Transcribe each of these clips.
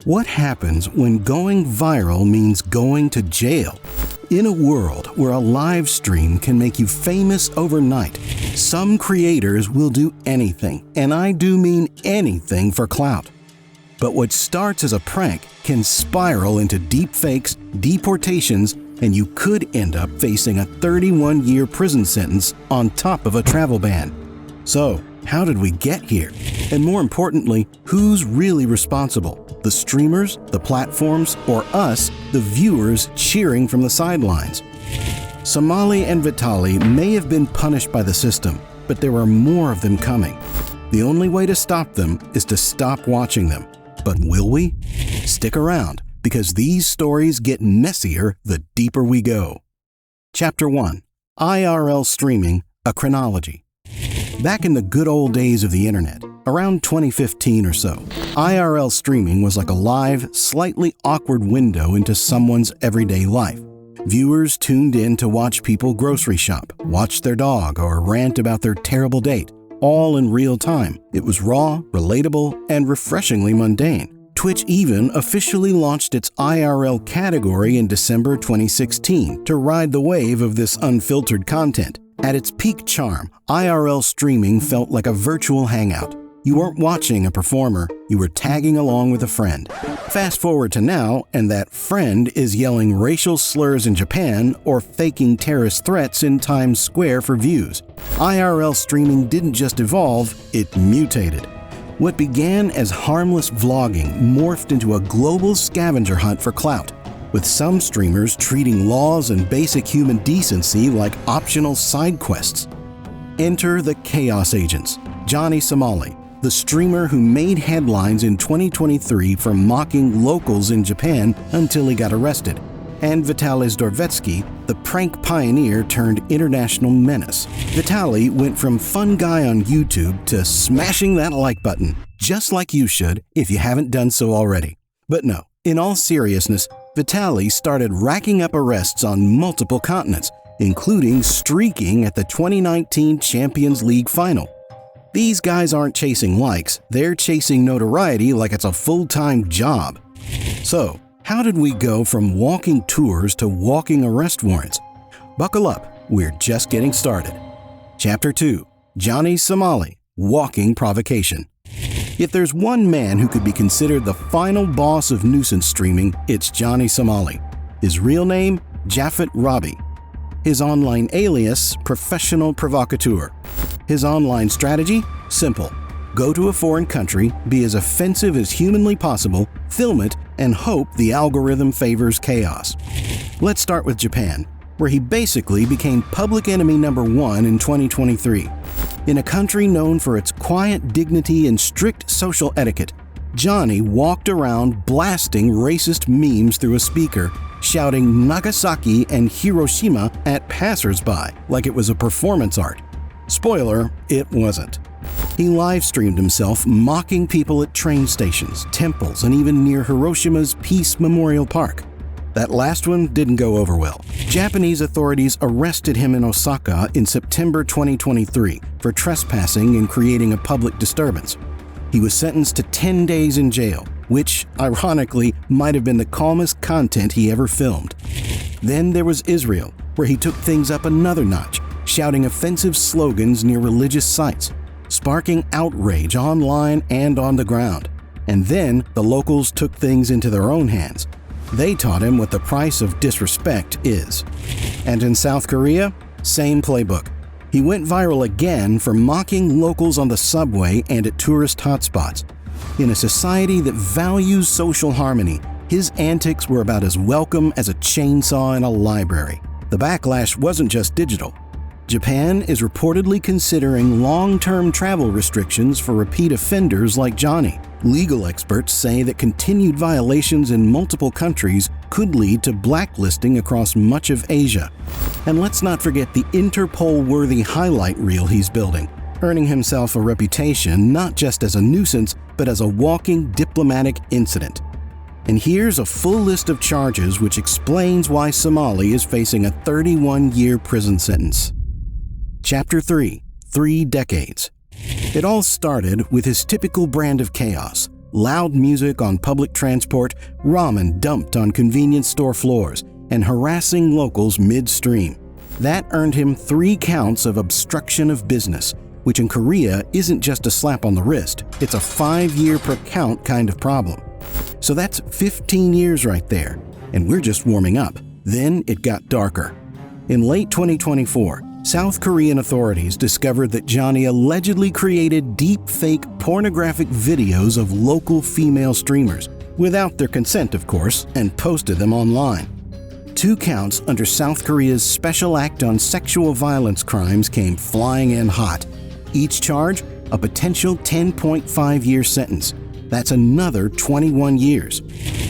What happens when going viral means going to jail? In a world where a live stream can make you famous overnight, some creators will do anything, and I do mean anything, for clout. But what starts as a prank can spiral into deepfakes, deportations, and you could end up facing a 31-year prison sentence on top of a travel ban. So, how did we get here? And more importantly, who's really responsible? The streamers, the platforms, or us, the viewers cheering from the sidelines? Somali and Vitaly may have been punished by the system, but there are more of them coming. The only way to stop them is to stop watching them. But will we? Stick around, because these stories get messier the deeper we go. Chapter 1. IRL Streaming, a Chronology. Back in the good old days of the internet, around 2015 or so, IRL streaming was like a live, slightly awkward window into someone's everyday life. Viewers tuned in to watch people grocery shop, watch their dog, or rant about their terrible date, all in real time. It was raw, relatable, and refreshingly mundane. Twitch even officially launched its IRL category in December 2016 to ride the wave of this unfiltered content. At its peak charm, IRL streaming felt like a virtual hangout. You weren't watching a performer, you were tagging along with a friend. Fast forward to now, and that friend is yelling racial slurs in Japan or faking terrorist threats in Times Square for views. IRL streaming didn't just evolve, it mutated. What began as harmless vlogging morphed into a global scavenger hunt for clout, with some streamers treating laws and basic human decency like optional side quests. Enter the Chaos Agents. Johnny Somali, the streamer who made headlines in 2023 for mocking locals in Japan until he got arrested, and Vitaly Zdorvetsky, the prank pioneer turned international menace. Vitaly went from fun guy on YouTube to smashing that like button, just like you should if you haven't done so already. But no, in all seriousness, Vitaly started racking up arrests on multiple continents, including streaking at the 2019 Champions League final. These guys aren't chasing likes, they're chasing notoriety like it's a full-time job. So, how did we go from walking tours to walking arrest warrants? Buckle up, we're just getting started. Chapter 2. Johnny Somali, Walking Provocation. If there's one man who could be considered the final boss of nuisance streaming, it's Johnny Somali. His real name, Jafet Rabi. His online alias, Professional Provocateur. His online strategy? Simple. Go to a foreign country, be as offensive as humanly possible, film it, and hope the algorithm favors chaos. Let's start with Japan, where he basically became public enemy number 1 in 2023. In a country known for its quiet dignity and strict social etiquette, Johnny walked around blasting racist memes through a speaker, shouting Nagasaki and Hiroshima at passersby like it was a performance art. Spoiler, it wasn't. He live-streamed himself mocking people at train stations, temples, and even near Hiroshima's Peace Memorial Park. That last one didn't go over well. Japanese authorities arrested him in Osaka in September 2023 for trespassing and creating a public disturbance. He was sentenced to 10 days in jail, which, ironically, might have been the calmest content he ever filmed. Then there was Israel, where he took things up another notch, shouting offensive slogans near religious sites, sparking outrage online and on the ground. And then the locals took things into their own hands. They taught him what the price of disrespect is. And in South Korea, same playbook. He went viral again for mocking locals on the subway and at tourist hotspots. In a society that values social harmony, his antics were about as welcome as a chainsaw in a library. The backlash wasn't just digital. Japan is reportedly considering long-term travel restrictions for repeat offenders like Johnny. Legal experts say that continued violations in multiple countries could lead to blacklisting across much of Asia. And let's not forget the Interpol-worthy highlight reel he's building, earning himself a reputation not just as a nuisance, but as a walking diplomatic incident. And here's a full list of charges which explains why Somali is facing a 31-year prison sentence. Chapter 3. 3 decades. It all started with his typical brand of chaos, loud music on public transport, ramen dumped on convenience store floors, and harassing locals midstream. That earned him 3 counts of obstruction of business, which in Korea isn't just a slap on the wrist, it's a 5-year per count kind of problem. So that's 15 years right there, and we're just warming up. Then it got darker. In late 2024, South Korean authorities discovered that Johnny allegedly created deep-fake pornographic videos of local female streamers, without their consent of course, and posted them online. 2 counts under South Korea's Special Act on Sexual Violence Crimes came flying in hot. Each charge, a potential 10.5-year sentence. That's another 21 years.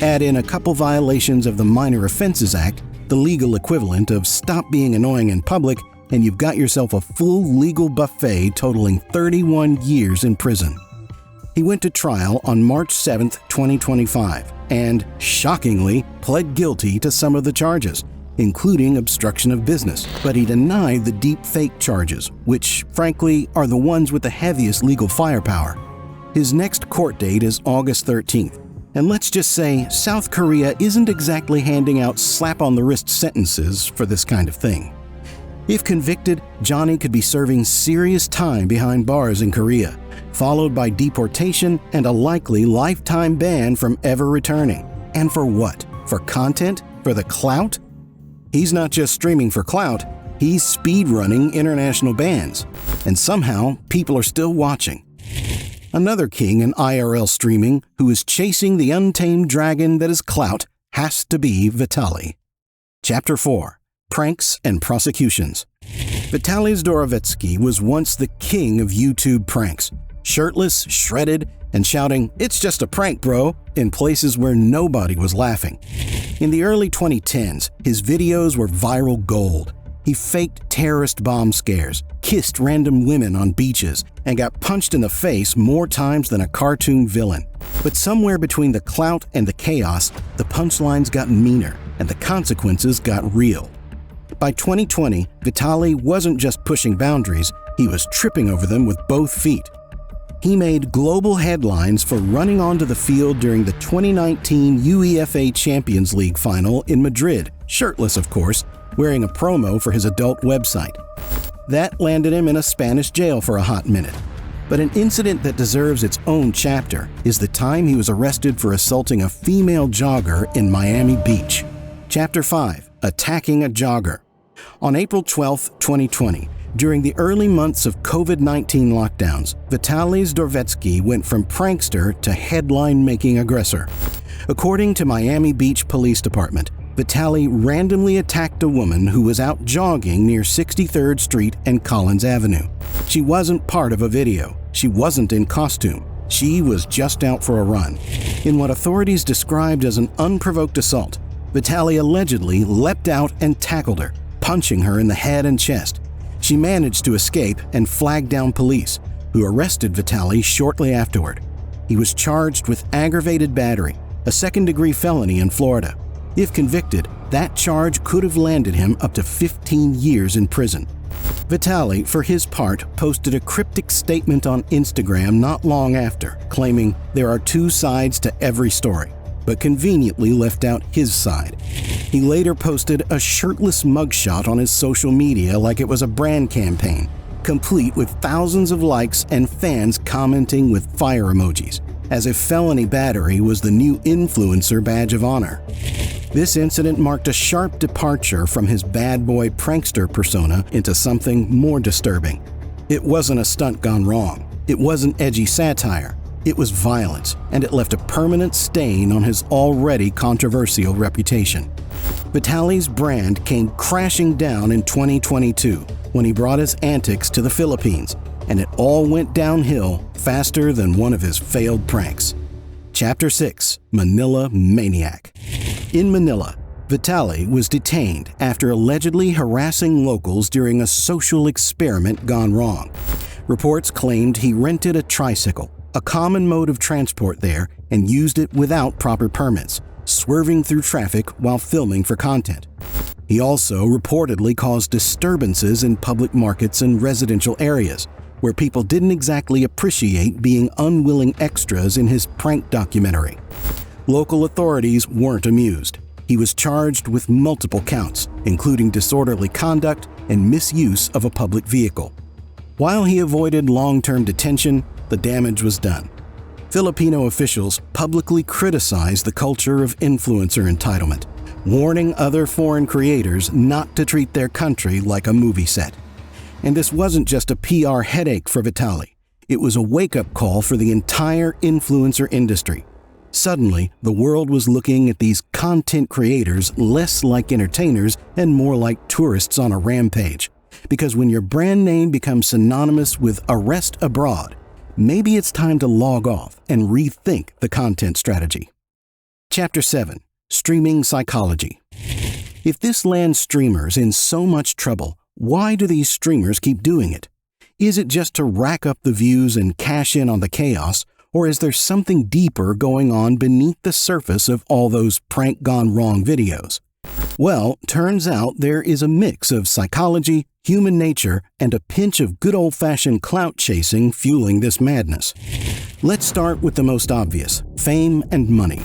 Add in a couple violations of the Minor Offenses Act, the legal equivalent of stop being annoying in public, and you've got yourself a full legal buffet totaling 31 years in prison. He went to trial on March 7, 2025, and, shockingly, pled guilty to some of the charges, including obstruction of business, but he denied the deep fake charges, which, frankly, are the ones with the heaviest legal firepower. His next court date is August 13th, and let's just say South Korea isn't exactly handing out slap-on-the-wrist sentences for this kind of thing. If convicted, Johnny could be serving serious time behind bars in Korea, followed by deportation and a likely lifetime ban from ever returning. And for what? For content? For the clout? He's not just streaming for clout, he's speedrunning international bans. And somehow, people are still watching. Another king in IRL streaming who is chasing the untamed dragon that is clout has to be Vitaly. Chapter 4. Pranks and Prosecutions. Vitaly Zdorovetski was once the king of YouTube pranks, shirtless, shredded, and shouting, "It's just a prank, bro," in places where nobody was laughing. In the early 2010s, his videos were viral gold. He faked terrorist bomb scares, kissed random women on beaches, and got punched in the face more times than a cartoon villain. But somewhere between the clout and the chaos, the punchlines got meaner, and the consequences got real. By 2020, Vitaly wasn't just pushing boundaries, he was tripping over them with both feet. He made global headlines for running onto the field during the 2019 UEFA Champions League final in Madrid, shirtless of course, wearing a promo for his adult website. That landed him in a Spanish jail for a hot minute. But an incident that deserves its own chapter is the time he was arrested for assaulting a female jogger in Miami Beach. Chapter 5. Attacking a Jogger. On April 12, 2020, during the early months of COVID-19 lockdowns, Vitaly Zdorovetski went from prankster to headline-making aggressor. According to Miami Beach Police Department, Vitaly randomly attacked a woman who was out jogging near 63rd Street and Collins Avenue. She wasn't part of a video. She wasn't in costume. She was just out for a run. In what authorities described as an unprovoked assault, Vitaly allegedly leapt out and tackled her, punching her in the head and chest. She managed to escape and flagged down police, who arrested Vitaly shortly afterward. He was charged with aggravated battery, a second-degree felony in Florida. If convicted, that charge could have landed him up to 15 years in prison. Vitaly, for his part, posted a cryptic statement on Instagram not long after, claiming there are 2 sides to every story, but conveniently left out his side. He later posted a shirtless mugshot on his social media like it was a brand campaign, complete with thousands of likes and fans commenting with fire emojis, as if felony battery was the new influencer badge of honor. This incident marked a sharp departure from his bad boy prankster persona into something more disturbing. It wasn't a stunt gone wrong. It wasn't edgy satire. It was violence, and it left a permanent stain on his already controversial reputation. Vitaly's brand came crashing down in 2022 when he brought his antics to the Philippines, and it all went downhill faster than one of his failed pranks. Chapter 6. Manila Maniac. In Manila, Vitaly was detained after allegedly harassing locals during a social experiment gone wrong. Reports claimed he rented a tricycle, a common mode of transport there, and used it without proper permits, swerving through traffic while filming for content. He also reportedly caused disturbances in public markets and residential areas, where people didn't exactly appreciate being unwilling extras in his prank documentary. Local authorities weren't amused. He was charged with multiple counts, including disorderly conduct and misuse of a public vehicle. While he avoided long-term detention, the damage was done. Filipino officials publicly criticized the culture of influencer entitlement, warning other foreign creators not to treat their country like a movie set. And this wasn't just a PR headache for Vitaly. It was a wake-up call for the entire influencer industry. Suddenly, the world was looking at these content creators less like entertainers and more like tourists on a rampage. Because when your brand name becomes synonymous with arrest abroad, maybe it's time to log off and rethink the content strategy. Chapter 7. Streaming Psychology. If this lands streamers in so much trouble, why do these streamers keep doing it? Is it just to rack up the views and cash in on the chaos, or is there something deeper going on beneath the surface of all those prank gone wrong videos? Well, turns out there is a mix of psychology, human nature, and a pinch of good old-fashioned clout chasing fueling this madness. Let's start with the most obvious: fame and money.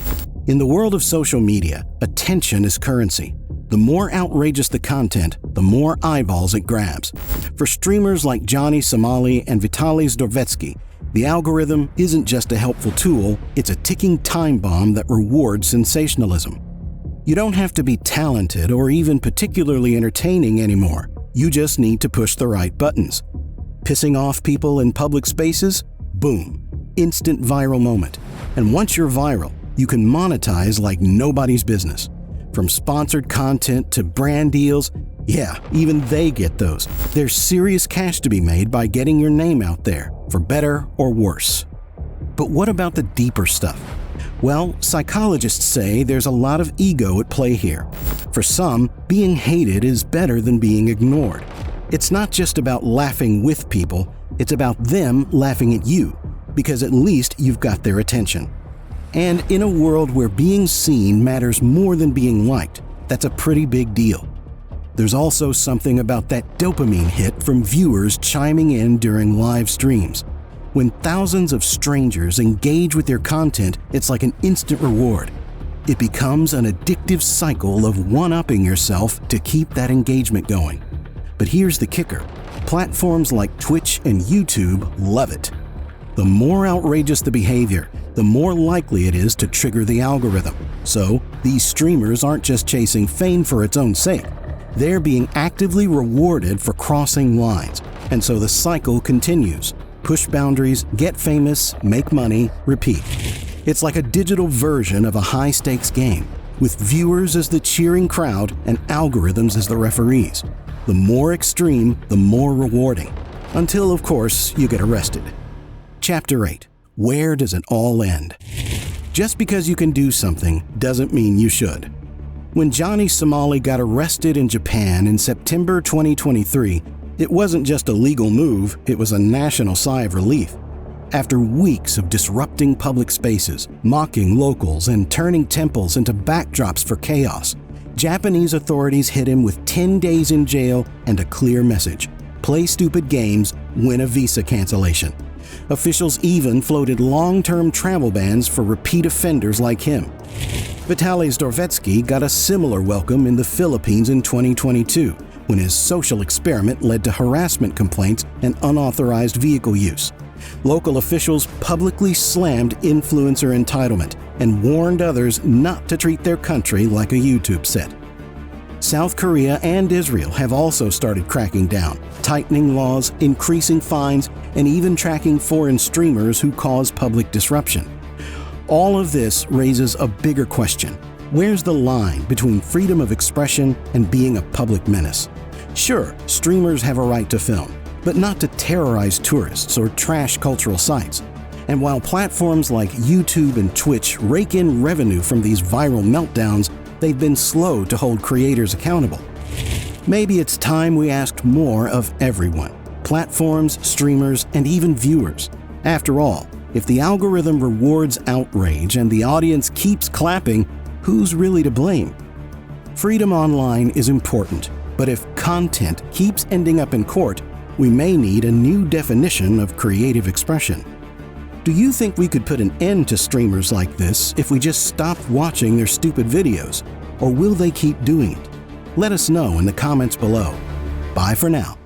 In the world of social media, attention is currency. The more outrageous the content, the more eyeballs it grabs. For streamers like Johnny Somali and Vitaly, the algorithm isn't just a helpful tool, it's a ticking time bomb that rewards sensationalism. You don't have to be talented or even particularly entertaining anymore. You just need to push the right buttons. Pissing off people in public spaces? Boom. Instant viral moment. And once you're viral, you can monetize like nobody's business. From sponsored content to brand deals, yeah, even they get those. There's serious cash to be made by getting your name out there, for better or worse. But what about the deeper stuff? Well, psychologists say there's a lot of ego at play here. For some, being hated is better than being ignored. It's not just about laughing with people, it's about them laughing at you, because at least you've got their attention. And in a world where being seen matters more than being liked, that's a pretty big deal. There's also something about that dopamine hit from viewers chiming in during live streams. When thousands of strangers engage with your content, it's like an instant reward. It becomes an addictive cycle of one-upping yourself to keep that engagement going. But here's the kicker. Platforms like Twitch and YouTube love it. The more outrageous the behavior, the more likely it is to trigger the algorithm. So, these streamers aren't just chasing fame for its own sake. They're being actively rewarded for crossing lines. And so the cycle continues. Push boundaries, get famous, make money, repeat. It's like a digital version of a high-stakes game, with viewers as the cheering crowd and algorithms as the referees. The more extreme, the more rewarding. Until, of course, you get arrested. Chapter 8. Where does it all end? Just because you can do something doesn't mean you should. When Johnny Somali got arrested in Japan in September 2023, it wasn't just a legal move, it was a national sigh of relief. After weeks of disrupting public spaces, mocking locals, and turning temples into backdrops for chaos, Japanese authorities hit him with 10 days in jail and a clear message: play stupid games, win a visa cancellation. Officials even floated long-term travel bans for repeat offenders like him. Vitaly Zdorvetsky got a similar welcome in the Philippines in 2022, when his social experiment led to harassment complaints and unauthorized vehicle use. Local officials publicly slammed influencer entitlement and warned others not to treat their country like a YouTube set. South Korea and Israel have also started cracking down, tightening laws, increasing fines, and even tracking foreign streamers who cause public disruption. All of this raises a bigger question. Where's the line between freedom of expression and being a public menace? Sure, streamers have a right to film, but not to terrorize tourists or trash cultural sites. And while platforms like YouTube and Twitch rake in revenue from these viral meltdowns, they've been slow to hold creators accountable. Maybe it's time we asked more of everyone: platforms, streamers, and even viewers. After all, if the algorithm rewards outrage and the audience keeps clapping, who's really to blame? Freedom online is important, but if content keeps ending up in court, We may need a new definition of creative expression. Do you think we could put an end to streamers like this if we just stopped watching their stupid videos? Or will they keep doing it? Let us know in the comments below. Bye for now.